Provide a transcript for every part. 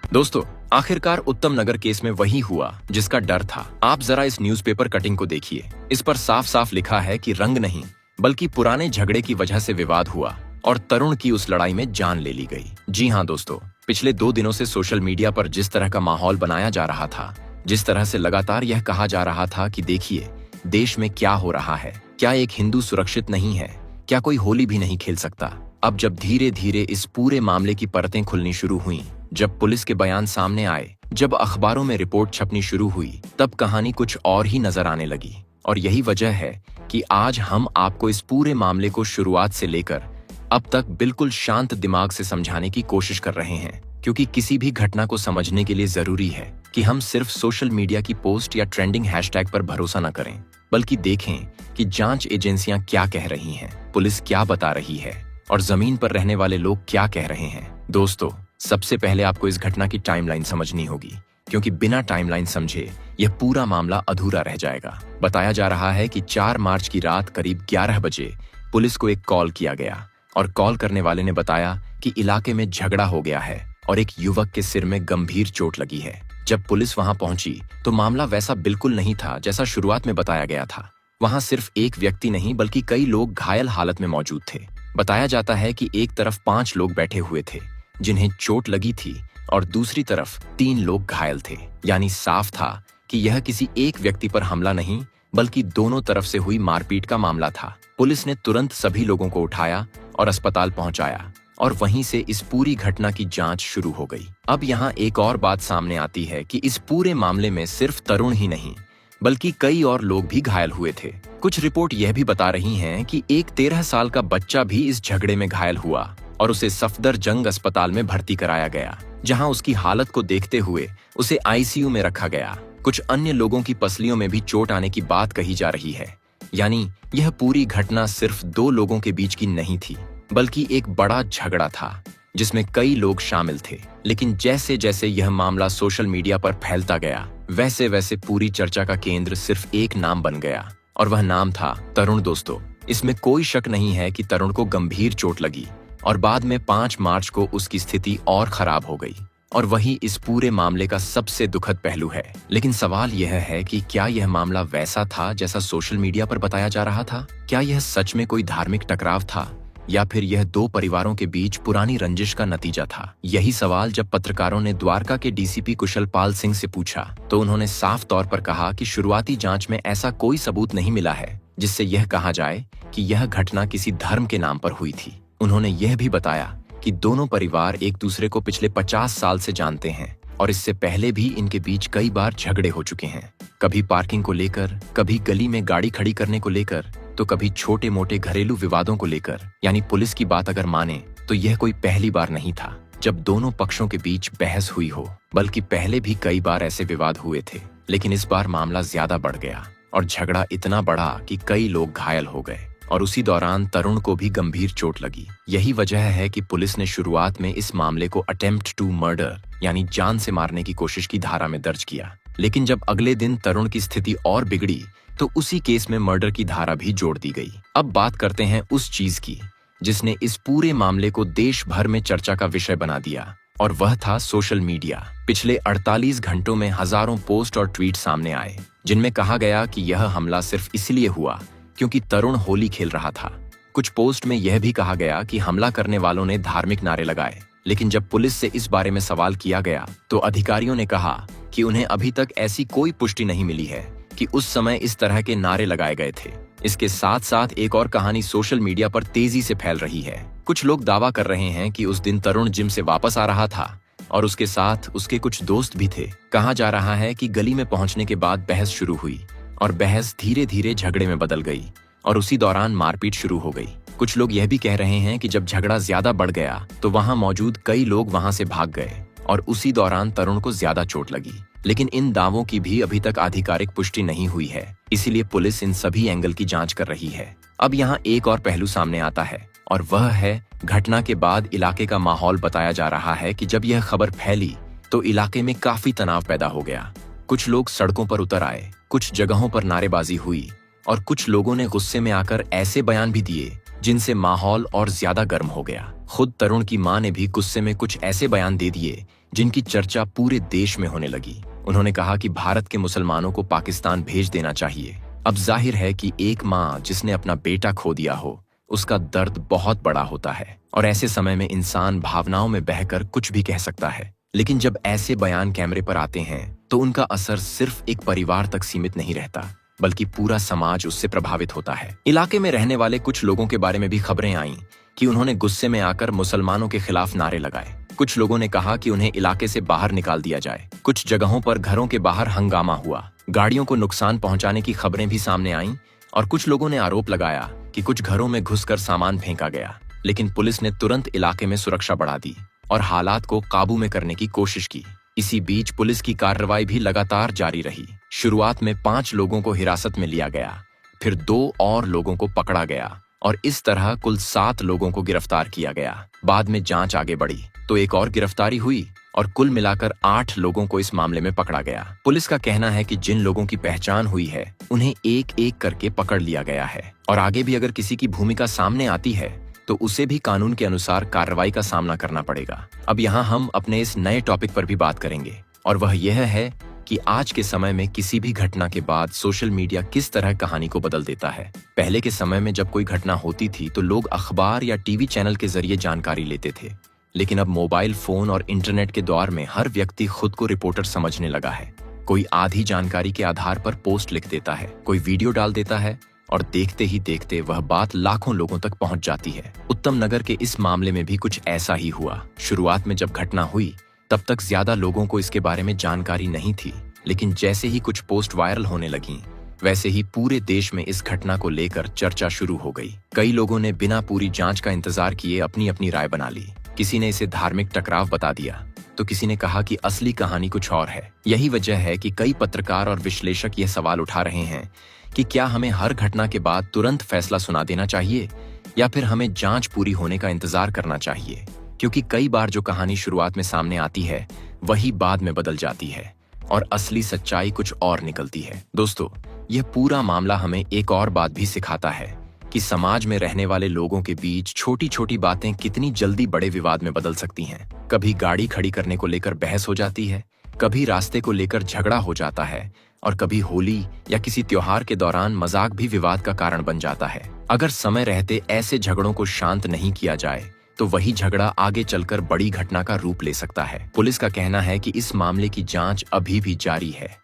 दोस्तों, आखिरकार उत्तम नगर केस में वही हुआ जिसका डर था। आप जरा इस न्यूज़पेपर कटिंग को देखिए। इस पर साफ साफ लिखा है कि रंग नहीं बल्कि पुराने झगड़े की वजह से विवाद हुआ और तरुण की उस लड़ाई में जान ले ली गई। जी हाँ दोस्तों, पिछले 2 दिनों से सोशल मीडिया पर जिस तरह का माहौल बनाया जा रहा था, जिस तरह से लगातार यह कहा जा रहा था कि देखिए देश में क्या हो रहा है, क्या एक हिंदू सुरक्षित नहीं है, क्या कोई होली भी नहीं खेल सकता। अब जब धीरे धीरे इस पूरे मामले की परतें खुलनी शुरू हुई, जब पुलिस के बयान सामने आए, जब अखबारों में रिपोर्ट छपनी शुरू हुई, तब कहानी कुछ और ही नजर आने लगी। और यही वजह है कि आज हम आपको इस पूरे मामले को शुरुआत से लेकर अब तक बिल्कुल शांत दिमाग से समझाने की कोशिश कर रहे हैं, क्योंकि किसी भी घटना को समझने के लिए जरूरी है कि हम सिर्फ सोशल मीडिया की पोस्ट या ट्रेंडिंग हैशटैग पर भरोसा न करें, बल्कि देखें कि जांच एजेंसियां क्या कह रही हैं, पुलिस क्या बता रही है और जमीन पर रहने वाले लोग क्या कह रहे हैं। दोस्तों, सबसे पहले आपको इस घटना की टाइमलाइन समझनी होगी, क्योंकि बिना टाइमलाइन समझे यह पूरा मामला अधूरा रह जाएगा। बताया जा रहा है कि 4 मार्च की रात करीब 11 बजे पुलिस को एक कॉल किया गया और कॉल करने वाले ने बताया कि इलाके में झगड़ा हो गया है और एक युवक के सिर में गंभीर चोट लगी है। जब पुलिस वहां पहुंची तो मामला वैसा बिल्कुल नहीं था जैसा शुरुआत में बताया गया था। वहां सिर्फ एक व्यक्ति नहीं बल्कि कई लोग घायल हालत में मौजूद थे। बताया जाता है कि एक तरफ 5 लोग बैठे हुए थे जिन्हें चोट लगी थी और दूसरी तरफ 3 लोग घायल थे। यानी साफ था कि यह किसी एक व्यक्ति पर हमला नहीं बल्कि दोनों तरफ से हुई मारपीट का मामला था। पुलिस ने तुरंत सभी लोगों को उठाया और अस्पताल पहुंचाया और वहीं से इस पूरी घटना की जांच शुरू हो गई। अब यहाँ एक और बात सामने आती है कि इस पूरे मामले में सिर्फ तरुण ही नहीं बल्कि कई और लोग भी घायल हुए थे। कुछ रिपोर्ट यह भी बता रही हैं कि एक 13 साल का बच्चा भी इस झगड़े में घायल हुआ और उसे सफदरजंग अस्पताल में भर्ती कराया गया, जहां उसकी हालत को देखते हुए उसे आईसीयू में रखा गया। कुछ अन्य लोगों की पसलियों में भी चोट आने की बात कही जा रही है। यानी यह पूरी घटना सिर्फ 2 लोगों के बीच की नहीं थी, बल्कि एक बड़ा झगड़ा था जिसमें कई लोग शामिल थे। लेकिन जैसे जैसे यह मामला सोशल मीडिया पर फैलता गया, वैसे वैसे पूरी चर्चा का केंद्र सिर्फ एक नाम बन गया और वह नाम था तरुण। दोस्तों, इसमें कोई शक नहीं है कि तरुण को गंभीर चोट लगी और बाद में 5 मार्च को उसकी स्थिति और खराब हो गई, और वही इस पूरे मामले का सबसे दुखद पहलू है। लेकिन सवाल यह है कि क्या यह मामला वैसा था जैसा सोशल मीडिया पर बताया जा रहा था? क्या यह सच में कोई धार्मिक टकराव था या फिर यह 2 परिवारों के बीच पुरानी रंजिश का नतीजा था? यही सवाल जब पत्रकारों ने द्वारका के डीसीपी कुशल पाल सिंह से पूछा तो उन्होंने साफ तौर पर कहा कि शुरुआती जांच में ऐसा कोई सबूत नहीं मिला है जिससे यह कहा जाए कि यह घटना किसी धर्म के नाम पर हुई थी। उन्होंने यह भी बताया कि दोनों परिवार एक दूसरे को पिछले 50 साल से जानते हैं और इससे पहले भी इनके बीच कई बार झगड़े हो चुके हैं। कभी पार्किंग को लेकर, कभी गली में गाड़ी खड़ी करने को लेकर, तो कभी छोटे मोटे घरेलू विवादों को लेकर। यानी पुलिस की बात अगर माने तो यह कोई पहली बार नहीं था जब दोनों पक्षों के बीच बहस हुई हो, बल्कि पहले भी कई बार ऐसे विवाद हुए थे। लेकिन इस बार मामला ज्यादा बढ़ गया और झगड़ा इतना बढ़ा कि कई लोग घायल हो गए और उसी दौरान तरुण को भी गंभीर चोट लगी। यही वजह है कि पुलिस ने शुरुआत में इस मामले को अटेम्प्ट टू मर्डर यानी जान से मारने की कोशिश की धारा में दर्ज किया। लेकिन जब अगले दिन तरुण की स्थिति और बिगड़ी तो उसी केस में मर्डर की धारा भी जोड़ दी गई। अब बात करते हैं उस चीज की जिसने इस पूरे मामले को देश भर में चर्चा का विषय बना दिया, और वह था सोशल मीडिया। पिछले 48 घंटों में हजारों पोस्ट और ट्वीट सामने आए जिनमें कहा गया कि यह हमला सिर्फ इसलिए हुआ क्योंकि तरुण होली खेल रहा था। कुछ पोस्ट में यह भी कहा गया कि हमला करने वालों ने धार्मिक नारे लगाए। लेकिन जब पुलिस से इस बारे में सवाल किया गया तो अधिकारियों ने कहा कि उन्हें अभी तक ऐसी कोई पुष्टि नहीं मिली है कि उस समय इस तरह के नारे लगाए गए थे। इसके साथ साथ एक और कहानी सोशल मीडिया पर तेजी से फैल रही है। कुछ लोग दावा कर रहे हैं कि उस दिन तरुण जिम से वापस आ रहा था और उसके साथ उसके कुछ दोस्त भी थे। कहा जा रहा है कि गली में पहुंचने के बाद बहस शुरू हुई और बहस धीरे धीरे झगड़े में बदल गई और उसी दौरान मारपीट शुरू हो गई। कुछ लोग यह भी कह रहे हैं कि जब झगड़ा ज्यादा बढ़ गया तो वहां मौजूद कई लोग वहां से भाग गए और उसी दौरान तरुण को ज्यादा चोट लगी। लेकिन इन दावों की भी अभी तक आधिकारिक पुष्टि नहीं हुई है, इसीलिए पुलिस इन सभी एंगल की जांच कर रही है। अब यहाँ एक और पहलू सामने आता है और वह है घटना के बाद इलाके का माहौल। बताया जा रहा है कि जब यह खबर फैली तो इलाके में काफी तनाव पैदा हो गया। कुछ लोग सड़कों पर उतर आए, कुछ जगहों पर नारेबाजी हुई और कुछ लोगों ने गुस्से में आकर ऐसे बयान भी दिए जिनसे माहौल और ज्यादा गर्म हो गया। खुद तरुण की मां ने भी गुस्से में कुछ ऐसे बयान दे दिए जिनकी चर्चा पूरे देश में होने लगी। उन्होंने कहा कि भारत के मुसलमानों को पाकिस्तान भेज देना चाहिए। अब जाहिर है कि एक माँ जिसने अपना बेटा खो दिया हो, उसका दर्द बहुत बड़ा होता है और ऐसे समय में इंसान भावनाओं में बहकर कुछ भी कह सकता है। लेकिन जब ऐसे बयान कैमरे पर आते हैं तो उनका असर सिर्फ एक परिवार तक सीमित नहीं रहता, बल्कि पूरा समाज उससे प्रभावित होता है। इलाके में रहने वाले कुछ लोगों के बारे में भी खबरें आईं कि उन्होंने गुस्से में आकर मुसलमानों के खिलाफ नारे लगाए। कुछ लोगों ने कहा कि उन्हें इलाके से बाहर निकाल दिया जाए। कुछ जगहों पर घरों के बाहर हंगामा हुआ, गाड़ियों को नुकसान पहुंचाने की खबरें भी सामने आईं और कुछ लोगों ने आरोप लगाया कि कुछ घरों में घुसकर सामान फेंका गया। लेकिन पुलिस ने तुरंत इलाके में सुरक्षा बढ़ा दी और हालात को काबू में करने की कोशिश की। इसी बीच पुलिस की कार्रवाई भी लगातार जारी रही। शुरुआत में 5 लोगों को हिरासत में लिया गया, फिर 2 और लोगों को पकड़ा गया और इस तरह कुल 7 लोगों को गिरफ्तार किया गया। बाद में जांच आगे बढ़ी तो एक और गिरफ्तारी हुई और कुल मिलाकर 8 लोगों को इस मामले में पकड़ा गया। पुलिस का कहना है कि जिन लोगों की पहचान हुई है उन्हें एक एक करके पकड़ लिया गया है और आगे भी अगर किसी की भूमिका सामने आती है तो उसे भी कानून के अनुसार कार्रवाई का सामना करना पड़ेगा। अब यहाँ हम अपने इस नए टॉपिक पर भी बात करेंगे और वह यह है कि आज के समय में किसी भी घटना के बाद सोशल मीडिया किस तरह कहानी को बदल देता है। पहले के समय में जब कोई घटना होती थी तो लोग अखबार या टीवी चैनल के जरिए जानकारी लेते थे, लेकिन अब मोबाइल फोन और इंटरनेट के दौर में हर व्यक्ति खुद को रिपोर्टर समझने लगा है। कोई आधी जानकारी के आधार पर पोस्ट लिख देता है, कोई वीडियो डाल देता है और देखते ही देखते वह बात लाखों लोगों तक पहुंच जाती है। उत्तम नगर के इस मामले में भी कुछ ऐसा ही हुआ। शुरुआत में जब घटना हुई तब तक ज्यादा लोगों को इसके बारे में जानकारी नहीं थी, लेकिन जैसे ही कुछ पोस्ट वायरल होने लगी वैसे ही पूरे देश में इस घटना को लेकर चर्चा शुरू हो गई। कई लोगों ने बिना पूरी जांच का इंतजार किए अपनी अपनी राय बना ली। किसी ने इसे धार्मिक टकराव बता दिया तो किसी ने कहा कि असली कहानी कुछ और है। यही वजह है कि कई पत्रकार और विश्लेषक यह सवाल उठा रहे हैं कि क्या हमें हर घटना के बाद तुरंत फैसला सुना देना चाहिए या फिर हमें जांच पूरी होने का इंतजार करना चाहिए, क्योंकि कई बार जो कहानी शुरुआत में सामने आती है वही बाद में बदल जाती है और असली सच्चाई कुछ और निकलती है। दोस्तों, यह पूरा मामला हमें एक और बात भी सिखाता है कि समाज में रहने वाले लोगों के बीच छोटी छोटी बातें कितनी जल्दी बड़े विवाद में बदल सकती हैं। कभी गाड़ी खड़ी करने को लेकर बहस हो जाती है, कभी रास्ते को लेकर झगड़ा हो जाता है और कभी होली या किसी त्योहार के दौरान मजाक भी विवाद का कारण बन जाता है। अगर समय रहते ऐसे झगड़ों को शांत नहीं किया जाए तो वही झगड़ा आगे चलकर बड़ी घटना का रूप ले सकता है। पुलिस का कहना है कि इस मामले की जांच अभी भी जारी है।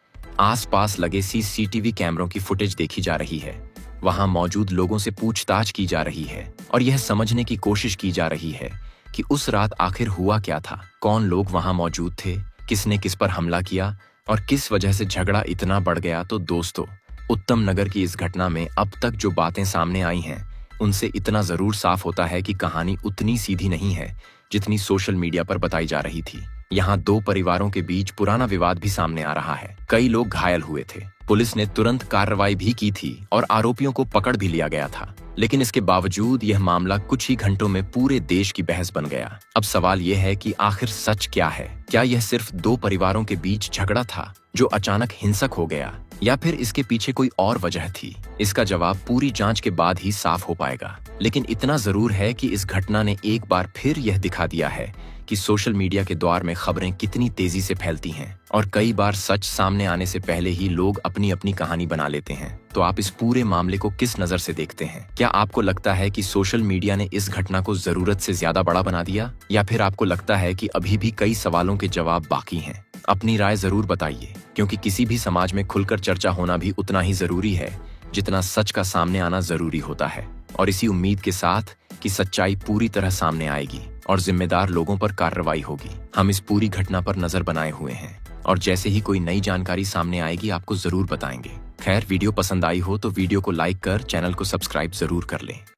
आसपास लगे सीसीटीवी कैमरों की फुटेज देखी जा रही है, वहां मौजूद लोगों से पूछताछ की जा रही है और यह समझने की कोशिश की जा रही है कि उस रात आखिर हुआ क्या था, कौन लोग वहां मौजूद थे, किसने किस पर हमला किया और किस वजह से झगड़ा इतना बढ़ गया। तो दोस्तों, उत्तम नगर की इस घटना में अब तक जो बातें सामने आई हैं उनसे इतना जरूर साफ होता है कि कहानी उतनी सीधी नहीं है जितनी सोशल मीडिया पर बताई जा रही थी। यहाँ 2 परिवारों के बीच पुराना विवाद भी सामने आ रहा है। कई लोग घायल हुए थे। पुलिस ने तुरंत कार्रवाई भी की थी और आरोपियों को पकड़ भी लिया गया था, लेकिन इसके बावजूद यह मामला कुछ ही घंटों में पूरे देश की बहस बन गया। अब सवाल यह है कि आखिर सच क्या है? क्या यह सिर्फ 2 परिवारों के बीच झगड़ा था जो अचानक हिंसक हो गया या फिर इसके पीछे कोई और वजह थी? इसका जवाब पूरी जांच के बाद ही साफ हो पाएगा। लेकिन इतना जरूर है कि इस घटना ने एक बार फिर यह दिखा दिया है कि सोशल मीडिया के दौर में खबरें कितनी तेजी से फैलती हैं और कई बार सच सामने आने से पहले ही लोग अपनी अपनी कहानी बना लेते हैं। तो आप इस पूरे मामले को किस नजर से देखते हैं? क्या आपको लगता है कि सोशल मीडिया ने इस घटना को जरूरत से ज्यादा बड़ा बना दिया या फिर आपको लगता है कि अभी भी कई सवालों के जवाब बाकी हैं? अपनी राय जरूर बताइए, क्योंकि किसी भी समाज में खुलकर चर्चा होना भी उतना ही जरूरी है जितना सच का सामने आना जरूरी होता है। और इसी उम्मीद के साथ कि सच्चाई पूरी तरह सामने आएगी और जिम्मेदार लोगों पर कार्रवाई होगी, हम इस पूरी घटना पर नजर बनाए हुए हैं और जैसे ही कोई नई जानकारी सामने आएगी आपको जरूर बताएंगे। खैर, वीडियो पसंद आई हो तो वीडियो को लाइक कर चैनल को सब्सक्राइब जरूर कर लें।